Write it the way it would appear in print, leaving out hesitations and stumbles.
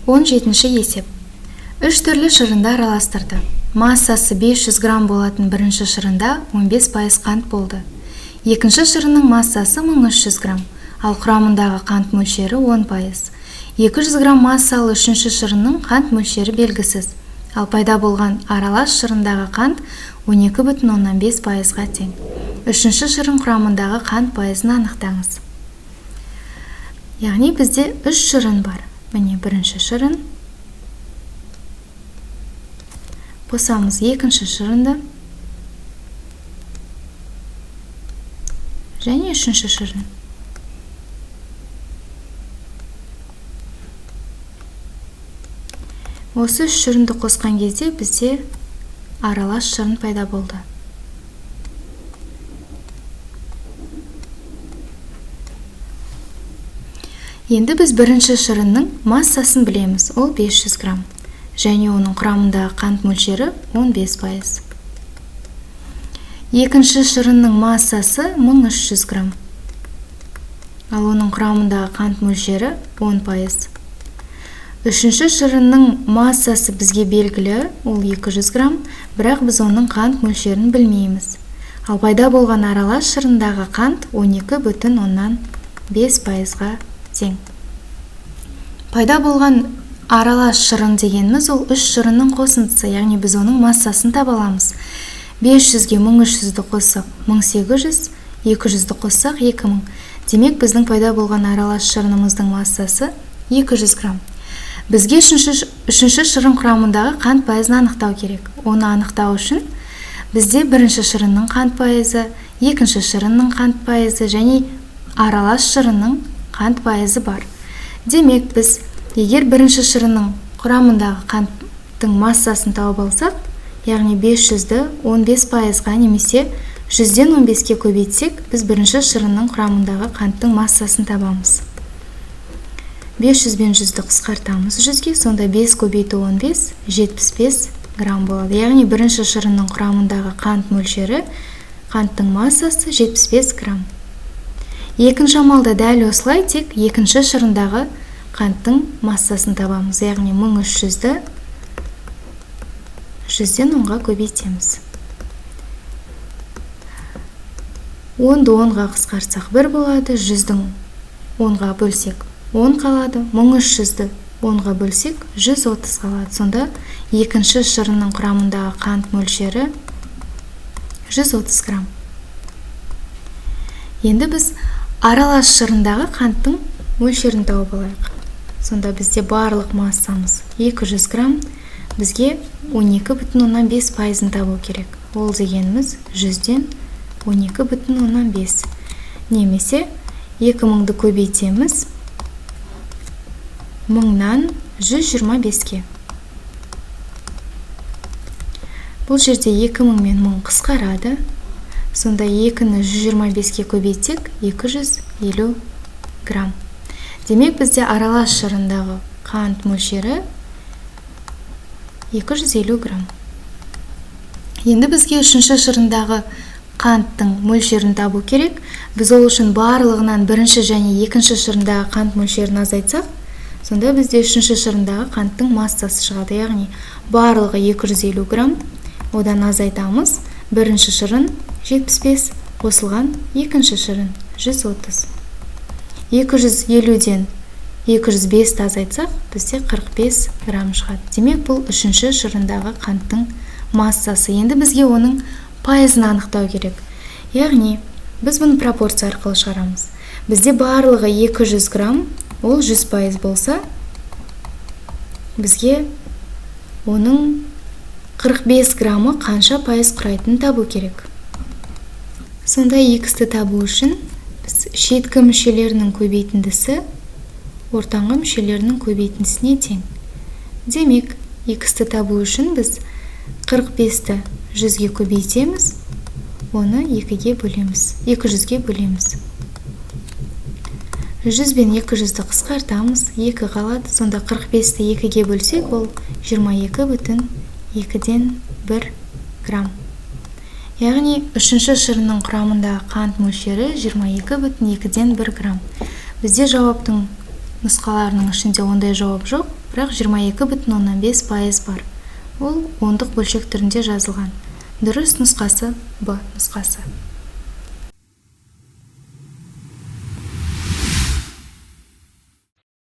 17-ші есеп. 3 түрлі шырынды араластырды. Массасы 500 грамм болатын бірінші шырында 15% қант болды. Екінші шырынның массасы 1300 грамм, ал құрамындағы қант мөлшері 10%. 200 грамм массалы үшінші шырынның қант мөлшері белгісіз, ал пайда болған аралас шырындағы қант 12,5%-ға тең. Үшінші шырын құрамындағы қант пайызын анықтаңыз. Яғни бізде 3 шырын бар. Міне бірінші шырын, қосамыз екінші шырынды және үшінші шырын. Осы 3 шырынды қосқан кезде бізде аралас шырын пайда болды. Енді біз бірінші шырынның массасын білеміз, ол 500 грамм. Және оның құрамындағы қант мөлшері 15%. Екінші шырынның массасы 1300 грамм. Ал оның құрамындағы қант мөлшері 10%. Үшінші шырынның массасы бізге белгілі, ол 200 грамм, бірақ біз оның қант мөлшерін білмейміз. Ал пайда болған аралас шырындағы қант 12,5%-ға тең. Пайда болған аралас шырын дегеніміз ол 3 шырынның қосындысы, яғни біз оның массасын таба аламыз. 500-ге 1300-ді қоссақ 1800, 200-ді қоссақ 2000. Демек біздің пайда болған аралас шырынымыздың массасы 200 грамм. Бізге үшінші шырын құрамындағы қант пайызын анықтау керек. Оны анықтау үшін бізде бірінші шырынның қант пайызы, екінші шырынның қант пайызы және аралас шырынның қант пайызы бар. Демек біз егер бірінші шырынның құрамындағы қанттың массасын тауып алсақ, яғни 500-ді 15%-ға немесе 100-ден 15-ке көбейтсек, біз бірінші шырынның құрамындағы қанттың массасын табамыз. 500 бен 100-ді қысқартамыз 100-ге, сонда 5 көбейту 15, 75 грамм болады. Яғни бірінші шырынның құрамындағы қант мөлшері, қанттың массасы 75 грамм. Екінші амалда дәл осылай, тек екінші шырындағы қанттың массасын табамыз. Яғни 1300-ді 100-ден 10-ға көбейтеміз. 10-ды 10-ға қысқартсақ 1 болады, 100-дің 10-ға бөлсек 10 қалады, 1300-ді 10-ға бөлсек 130 қалады. Сонда екінші шырынның құрамындағы қант мөлшері 130 грамм. Енді біз аралас шырындағы қанттың мөлшерін тауып алайық. Сонда бізде барлық массамыз 200 грамм, бізге 12,5%-ын табу керек. Ол дегеніміз 100-ден 12,5. Немесе 2000-ді көбейтеміз 1000-нан 125-ке. Бұл жерде 2000 мен 1000 қысқарады. Сонда 2-ні 125-ке көбейтсек 250 грамм. Демек бізде аралас шырындағы қант мөлшері 250 грамм. Енді бізге үшінші шырындағы қанттың мөлшерін табу керек. Біз ол үшін барлығынан бірінші және екінші шырындағы қант мөлшерін азайтсақ, сонда бізде үшінші шырындағы қанттың массасы шығады. Яғни барлығы 250 грамм, одан азайтамыз. Бірінші шырын 75, қосылған екінші шырын 130. 250-ден 205-ті азайтсақ, бізде 45 грамм шығады. Демек бұл үшінші шырындағы қанттың массасы. Енді бізге оның пайызын анықтау керек. Яғни біз бұны пропорция арқылы шығарамыз. Бізде барлығы 200 грамм, ол 100% болса, бізге оның 45 граммы қанша пайыз құрайтынын табу керек. Сонда X-ті табу үшін біз шеткі мүшелерінің көбейтіндісі ортаңғы мүшелерінің көбейтіндісіне тең. Демек, X-ті табу үшін біз 45-ті 100-ге көбейтеміз, оны 2-ге бөлеміз, 200-ге бөлеміз. 100 бен 200-ді қысқартамыз, 2 қалады. Сонда 45-ті 2-ге бөлсек, ол 22,2-ден 1 грамм. Яғни үшінші шырынның құрамындағы қант мөлшері 22,2-ден 1 грамм. Бізде жауаптың нұсқаларының ішінде ондай жауап жоқ, бірақ 22,5% бар. Ол ондық бөлшек түрінде жазылған. Дұрыс нұсқасы Б нұсқасы.